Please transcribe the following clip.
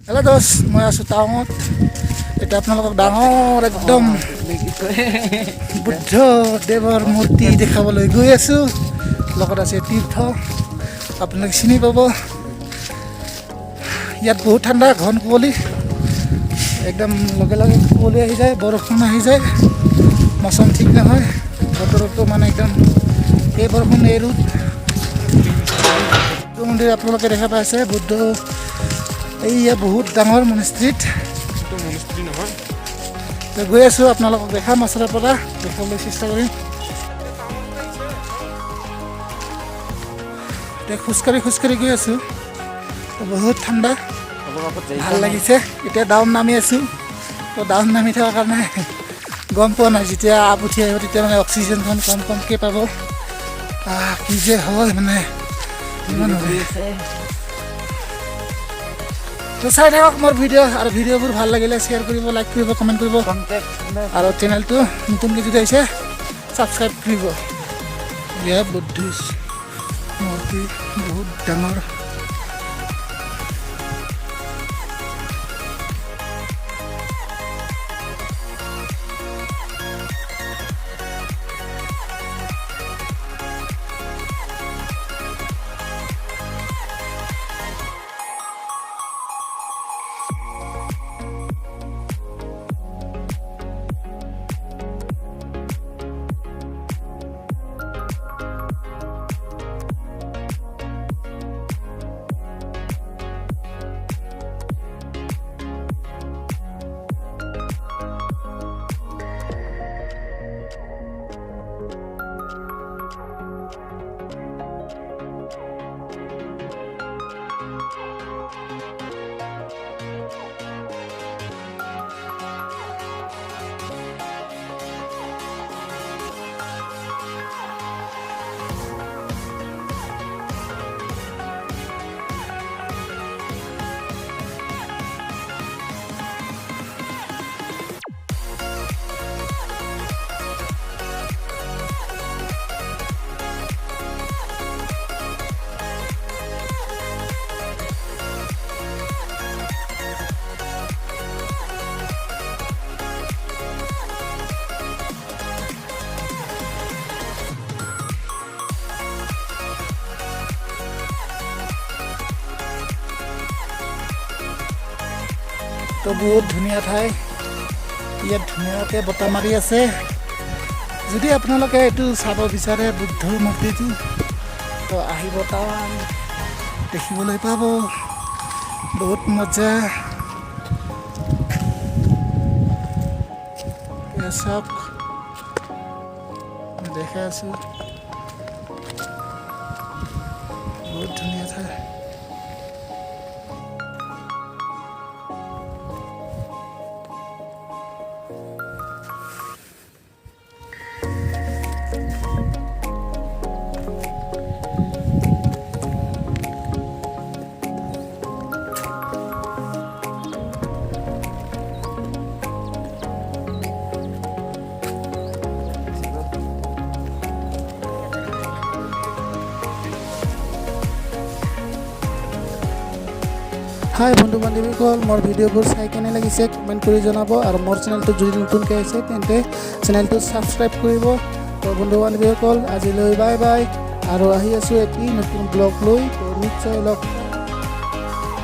Hello dos, মই আছো টাৱাঙত। এটা আপোনালোকক ডাঙৰ একদম বুদ্ধ দেৱৰ মূৰ্তি দেখাবলৈ গৈ আছো। লগত আছে তীৰ্থ, আপোনালোকে চিনি পাব। ইয়াত বহুত ঠাণ্ডা, ঘন কুঁৱলী, একদম লগে লগে কুঁৱলী আহি যায়, বৰষুণ আহি যায়, মৌচম ঠিক নহয়। বতৰটো মানে একদম এই বৰষুণ এই ৰ'দ। মন্দিৰ আপোনালোকে দেখা পাইছে, বুদ্ধ এইয়া বহুত ডাঙৰ মনস্ট্ৰীট নহয়। গৈ আছোঁ, আপোনালোকক দেখাম ওচৰৰ পৰা, দেখাবলৈ চেষ্টা কৰিম। এতিয়া খোজকাঢ়ি গৈ আছোঁ, বহুত ঠাণ্ডা, ভাল লাগিছে। এতিয়া ডাউন নামি আছোঁ, তো ডাউন নামি থকাৰ কাৰণে গম পোৱা নাই, যেতিয়া আপ উঠি আহিব তেতিয়া মানে অক্সিজেনখন কমকৈ পাব। কি যে হয় মানে ইমান তো চাই থাকক মোৰ ভিডিঅ', আৰু ভিডিঅ'বোৰ ভাল লাগিলে শ্বেয়াৰ কৰিব, লাইক কৰিব, কমেণ্ট কৰিব, আৰু চেনেলটো নতুনকৈ যদি আহিছে ছাবস্ক্ৰাইব কৰিব। ইয়াত বুদ্ধিষ্ট মূৰ্তি বহুত ডাঙৰ। তো বহুত ধুনীয়া ঠাই, ইয়াত ধুনীয়াকৈ বতাহ মাৰি আছে। যদি আপোনালোকে এইটো চাব বিচাৰে বুদ্ধৰ মূৰ্তিটো, তো আহিব টাৱাং, দেখিবলৈ পাব, বহুত মজা। চাওক, দেখাই আছোঁ, বহুত ধুনীয়া ঠাই। হাই বন্ধু বান্ধৱীসকল, মোৰ ভিডিঅ'বোৰ চাই কেনে লাগিছে কমেণ্ট কৰি জনাব, আৰু মোৰ চেনেলটো যদি নতুনকৈ আহিছে তেন্তে চেনেলটো ছাবস্ক্ৰাইব কৰিব। তো বন্ধু বান্ধৱীসকল আজিলৈ বাই বাই, আৰু আহি আছোঁ এটি নতুন ব্লগ লৈ, তো নিশ্চয় লগ